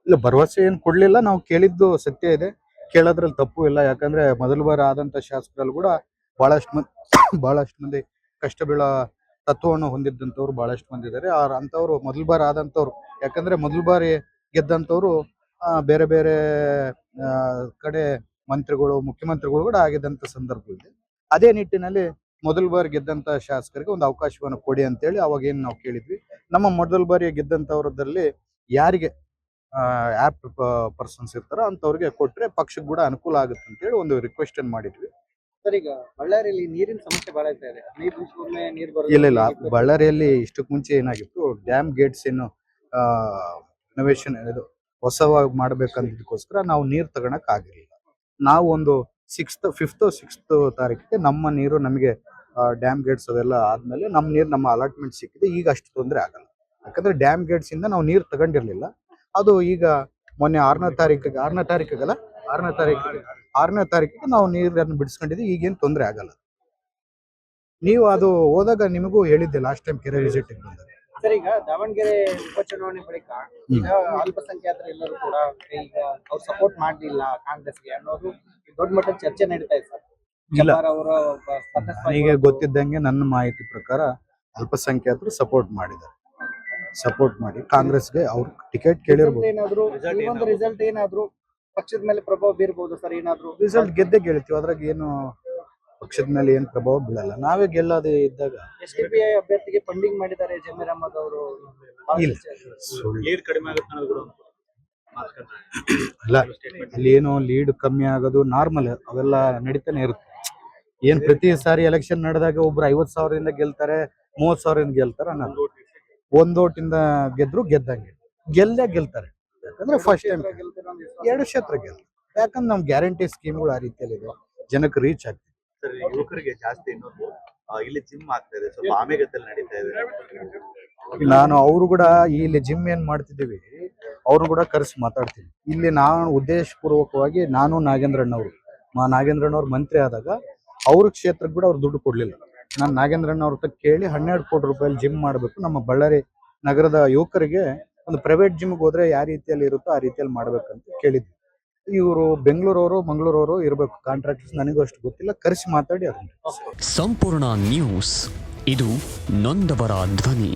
ಇಲ್ಲ, ಭರವಸೆ ಏನು ಕೊಡ್ಲಿಲ್ಲ. ನಾವು ಕೇಳಿದ್ದು ಸತ್ಯ ಇದೆ, ಕೇಳೋದ್ರಲ್ಲಿ ತಪ್ಪು ಇಲ್ಲ. ಯಾಕಂದ್ರೆ ಮೊದಲ ಬಾರಿ ಆದಂತ ಶಾಸಕರಲ್ಲಿ ಕೂಡ ಬಹಳಷ್ಟು ಮಂದಿ ಬಹಳಷ್ಟು ಮಂದಿ ಕಷ್ಟ ಬೀಳೋ ತತ್ವವನ್ನು ಹೊಂದಿದ್ದಂಥವ್ರು ಬಹಳಷ್ಟು ಮಂದಿ ಇದ್ದಾರೆ. ಅಂಥವ್ರು ಮೊದಲ ಬಾರಿ ಆದಂಥವ್ರು, ಯಾಕಂದ್ರೆ ಮೊದಲ ಬಾರಿ ಗೆದ್ದಂಥವ್ರು ಬೇರೆ ಬೇರೆ ಕಡೆ ಮಂತ್ರಿಗಳು, ಮುಖ್ಯಮಂತ್ರಿಗಳು ಕೂಡ ಆಗಿದ್ದಂಥ ಸಂದರ್ಭಗಳಿದೆ. ಅದೇ ನಿಟ್ಟಿನಲ್ಲಿ ಮೊದಲ ಬಾರಿ ಗೆದ್ದಂತ ಶಾಸಕರಿಗೆ ಒಂದು ಅವಕಾಶವನ್ನು ಕೊಡಿ ಅಂತೇಳಿ ಅವಾಗ ಏನು ನಾವು ಕೇಳಿದ್ವಿ. ನಮ್ಮ ಮೊದಲ ಬಾರಿ ಗೆದ್ದಂಥವ್ರದಲ್ಲಿ ಯಾರಿಗೆ ಆ್ಯಪ್ ಪರ್ಸನ್ಸ್ ಇರ್ತಾರೋ ಅಂಥವ್ರಿಗೆ ಕೊಟ್ರೆ ಪಕ್ಷಕ್ಕೆ ಕೂಡ ಅನುಕೂಲ ಆಗುತ್ತೆ ಅಂತೇಳಿ ಒಂದು ರಿಕ್ವೆಸ್ಟ್ ಮಾಡಿದ್ವಿ. ಸರ್, ಈಗ ಬಳ್ಳಾರಿಯಲ್ಲಿ ನೀರಿನ ಸಮಸ್ಯೆ ಬಹಳ ಇದೆ. 15 ನಿಮಿಷಕ್ಕೊಮ್ಮೆ ನೀರು ಬರೋದು. ಇಲ್ಲ, ಬಳ್ಳಾರಿಯಲ್ಲಿ ಇಷ್ಟಕ್ಕೆ ಮುಂಚೆ ಏನಾಗಿತ್ತು, ಡ್ಯಾಮ್ ಗೇಟ್ಸ್ ಏನು ರಿನೋವೇಷನ್ ಇದು ಹೊಸವಾಗಿ ಮಾಡ್ಬೇಕಂತದಕ್ಕೋಸ್ಕರ ನಾವು ನೀರು ತಗೊಳಕ್ ಆಗಿರಲಿಲ್ಲ. ನಾವು ಒಂದು 5th 6th ತಾರೀಕಿಗೆ ನಮ್ಮ ನೀರು ನಮಗೆ ಡ್ಯಾಮ್ ಗೇಟ್ಸ್ ಅವೆಲ್ಲ ಆದ್ಮೇಲೆ ನಮ್ಮ ನೀರು ನಮ್ಮ ಅಲಾಟ್ಮೆಂಟ್ ಸಿಕ್ಕಿದೆ. ಈಗ ಅಷ್ಟು ತೊಂದರೆ ಆಗಲ್ಲ, ಯಾಕಂದ್ರೆ ಡ್ಯಾಮ್ ಗೇಟ್ಸ್ ಇಂದ ನಾವು ನೀರು ತಗೊಂಡಿರ್ಲಿಲ್ಲ. ಅದು ಈಗ ಮೊನ್ನೆ 6ನೇ ತಾರೀಕಿಗೆ ನಾವು ನೀರನ್ನು ಬಿಡಿಸ್ಕೊಂಡಿದ್ವಿ. ಈಗೇನು ತೊಂದರೆ ಆಗಲ್ಲ. ನೀವು ಅದು ಹೋದಾಗ ನಿಮಗೂ ಹೇಳಿದ್ದೆ ಲಾಸ್ಟ್ ಟೈಮ್ ಕೆರೆ ವಿಸಿಟ್ ಬಂದಾಗ. ಸರ್, ಈಗ ದಾವಣಗೆರೆ ಉಪಚುನಾವಣೆ ಬಳಿಕ ಈಗ ಅಲ್ಪಸಂಖ್ಯಾತರು ಎಲ್ಲರೂ ಕೂಡ ಈಗ ಅವ್ರು ಸಪೋರ್ಟ್ ಮಾಡಲಿಲ್ಲ ಕಾಂಗ್ರೆಸ್ಗೆ ಅನ್ನೋದು ದೊಡ್ಡ ಮಟ್ಟದ ಚರ್ಚೆ ನಡೀತಾ ಇದೆ ಸರ್. ಇಲ್ಲ, ಅವರ ನನಗೆ ಗೊತ್ತಿದ್ದಂಗೆ ನನ್ನ ಮಾಹಿತಿ ಪ್ರಕಾರ ಅಲ್ಪಸಂಖ್ಯಾತರು ಸಪೋರ್ಟ್ ಮಾಡಿದ್ದಾರೆ. ಸಪೋರ್ಟ್ ಮಾಡಿ ಕಾಂಗ್ರೆಸ್ಗೆ ಅವ್ರು ಟಿಕೆಟ್ ಕೇಳಿರ್ಬೋದು. ಏನಾದ್ರು ರಿಸಲ್ಟ್ ಏನಾದ್ರು ಪಕ್ಷದ ಮೇಲೆ ಪ್ರಭಾವ ಬೀರಬಹುದು ಸರ್? ಏನಾದ್ರು ರಿಸಲ್ಟ್ ಗೆದ್ದೆ ಗೆಲ್ತೀವಿ, ಅದ್ರಾಗ ಏನು ಪಕ್ಷದ ಮೇಲೆ ಏನು ಪ್ರಭಾವ ಬೀಳಲ್ಲ. ನಾವೇ ಗೆಲ್ಲೋದೇ ಇದ್ದಾಗ. SDPI ಅಭ್ಯರ್ಥಿಗೆ ಫಂಡಿಂಗ್ ಮಾಡಿದ್ದಾರೆ ಜಮೀರ್ ಅಹಮದ್ ಅವರು. ಇಲ್ಲ, ಲೀಡ್ ಕಡಿಮೆ ಆಗುತ್ತೆ ಅಲ್ಲ, ಅಲ್ಲಿ ಏನು ಲೀಡ್ ಕಮ್ಮಿ ಆಗೋದು ನಾರ್ಮಲ್, ಅವೆಲ್ಲ ನಡೀತಾನೆ ಇರುತ್ತೆ. ಏನ್ ಪ್ರತಿ ಸಾರಿ ಎಲೆಕ್ಷನ್ ನಡೆದಾಗ ಒಬ್ರು 50,000 ಗೆಲ್ತಾರೆ, 30,000 ಗೆಲ್ತಾರೆ ಅನ್ನೋದು. 1 ಓಟಿಂದ ಗೆದ್ರು ಗೆದ್ದಂಗೆ ಗೆಲ್ತಾರೆ. ಯಾಕಂದ್ರೆ ಫಸ್ಟ್ ಟೈಮ್ 2 ಕ್ಷೇತ್ರ ಗೆಲ್ತಾರೆ. ಯಾಕಂದ್ರೆ ನಮ್ ಗ್ಯಾರಂಟಿ ಸ್ಕೀಮ್ಗಳು ಆ ರೀತಿಯಲ್ಲಿ ಇದೆ, ಜನಕ್ಕೆ ರೀಚ್ ಆಗ್ತದೆ. ಸರ್, ಯುವಕರಿಗೆ ಜಾಸ್ತಿ ಇನ್ನೊಂದು ಇಲ್ಲಿ ಜಿಮ್ ಆಗ್ತಾ ಇದೆ, ಸ್ವಲ್ಪ ಆಮೆಗತ್ತಲ್ಲಿ ನಡೀತಾ ಇದೆ. ನಾನು ಅವರು ಕೂಡ ಇಲ್ಲಿ ಜಿಮ್ ಏನ್ ಮಾಡ್ತಿದ್ದೀವಿ ಅವ್ರು ಕೂಡ ಕರೆಸಿ ಮಾತಾಡ್ತೀನಿ. ಇಲ್ಲಿ ನಾನು ಉದ್ದೇಶಪೂರ್ವಕವಾಗಿ ನಾನು ನಾಗೇಂದ್ರಣ್ಣವ್ರು ಮಂತ್ರಿ ಆದಾಗ ಅವ್ರ ಕ್ಷೇತ್ರಕ್ಕೆ ಕೂಡ ಅವ್ರು ದುಡ್ಡು ಕೊಡ್ಲಿಲ್ಲ. ನಾನು ನಾಗೇಂದ್ರಣ್ಣವ್ರ ಹತ್ರ ಕೇಳಿ 12 ಕೋಟಿ ರೂಪಾಯಿ ಜಿಮ್ ಮಾಡಬೇಕು, ನಮ್ಮ ಬಳ್ಳಾರಿ ನಗರದ ಯುವಕರಿಗೆ ಒಂದು ಪ್ರೈವೇಟ್ ಜಿಮ್ಗೆ ಹೋದ್ರೆ ಯಾವ ರೀತಿಯಲ್ಲಿ ಇರುತ್ತೋ ಆ ರೀತಿಯಲ್ಲಿ ಮಾಡ್ಬೇಕಂತ ಕೇಳಿದ್ವಿ. ಇವರು ಬೆಂಗಳೂರವರು ಮಂಗಳೂರವರು ಇರಬೇಕು ಕಾಂಟ್ರಾಕ್ಟರ್ಸ್, ನನಗೂ ಅಷ್ಟು ಗೊತ್ತಿಲ್ಲ. ಕರೆಸಿ ಮಾತಾಡಿ ಅದನ್ನ. ಸಂಪೂರ್ಣ ನ್ಯೂಸ್, ಇದು ನೊಂದವರ ಧ್ವನಿ.